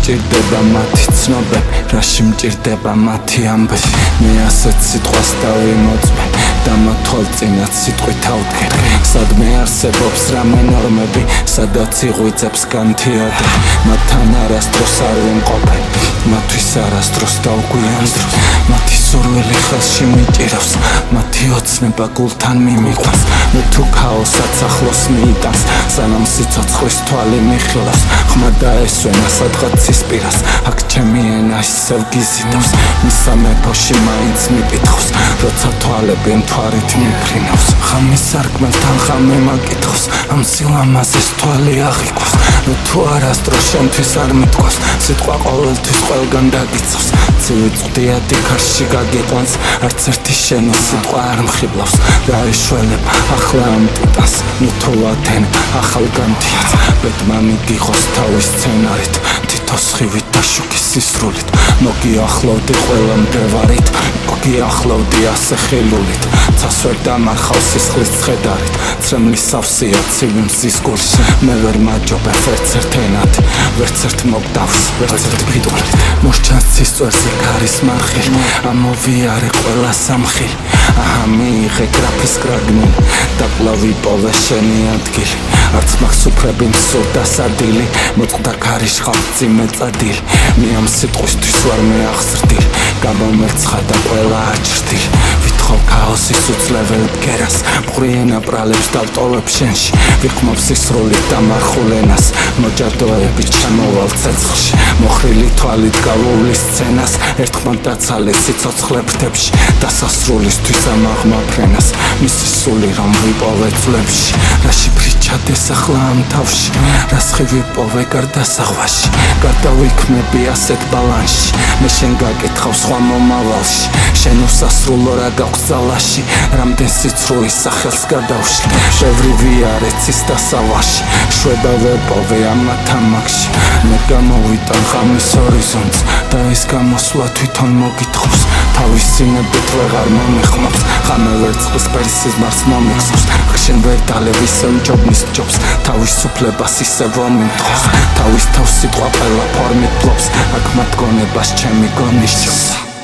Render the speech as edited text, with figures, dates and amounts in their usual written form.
მჭირდება მათი ცნობები, რაში მჭირდება მათი ამბები. მე ასეთ სიტყვას დავიმოწმე და მათ თვალწინაც სიტყვით ავდგენ. სადმე არსებობს რამე ნორმები, სადაც იღვიძებს განთიადებ. მათთან არასდროს არ ვიმყოფე, მათთვის არასდროს დავგვიან დროს. მათი სურვილი ხელში მიჭირავს, მათი ოცნება გულთან მიმიყვანს. მე თუ ქაოსაც ახლოს მიიტანს, სანამ სიცოცხლის თვალი მიხილავს. ხმა დაესვენა სადღაც ისპირას, აქ ჩემი ენა ისევ გიზიდავს. მისამე ფოში მაინც მიკითხავს, როცა თვალები მთვარით მიფრინავს. ხამის სარკმელთან ხამე მაკითხავს, ამ სილამაზეს თვალი აღიქვას. ნუ თუ არასდროს შენთვის არ მიტყვას, სიტყვა ყოველთვის ყველგან დაგიცავს. ცივი წვდიადი ქარში გაგიყვანს, არც ერთი შენი სიტყვა არ მხიბლავს. რა ეშველებ ახლა ამ ტიტანს, ნუ თუ ვადენ ახალ განთიაც. ბედმა მიგიღოს თავის სცენარით, თითო სხივით და შუქის სისრულით. მოგიახლოვდი ყველა მდევარით, მოგიახლოვდი ასე ხილულით. ცას ვერ დამარხავს სისხლის ცხედარით, ცრემლის სავსეა ცივი მზის გულში. მე ვერ მაჯობებ ვერც ერთ ენად, ვერც ერთ მოგდავს, ვერც ერთ ფიტყვით. მოსჩანს ცისწვერზე ქარის მარხილი, ამოვიარე ყველა სამხილი. აჰა მიიღე გრაფის კრაგნი და კვლავ იპოვე შენი ადგილი. არც მაქვს უფლები მსურდა სადილი, მოწყდა ქარიშხალ წიმე წადილი. მე ამ სიტყვისთვის ვარ მეახსრდილი, გამომერცხა და ყველა აჭრდილი. ვითხოვ ქაოსის უცლებელ ბგერას, მყრიენა ბრალებს დავტოვებ შენში. ვიყმობ სისრულით და მარხულენას, მოჯადოებით ჩამოვალ ცეცხლში. მოხრილი თვალით გავუვლი სცენას, ერთხმად დაცალე სიცოცხლე ფრთებში. დასასრულისთვის ამაღმა ფრენას, მისი სული რომ ვიპოვე წლებში. რაში ფრიჩადეს ახლა ამ თავში, რა სხივი პოვე გარდასახვაში. გადავიქმნები ასეთ ბალანსში, მე შენ გაკითხავ სხვა მომავალში. შენ უსასრულო რა გაქვს ძალაში, რამდენ სიცრუის სახელს გადავში. შევრი ვიარეცის დასავაში, შვება ვეპოვე ამათ ამაკში. მე გამოვიტან ღამის ჰორიზონტს და ეს გამოსვლა თვითონ მოგითხოვს. თავის სინებით ვეღარ მომიხმობს, ღამე ვერცხლის პერსიზმარს მომიხსოვს. შენ ვერ დალევ ისევ ჯობნის ჯობს, თავისუფლებას ისევ მომიმთხოვს. თავის თავს სიტყვა ყველა ფორმით ფლობს, აქ მათ გონებას ჩემი გონიშნავს.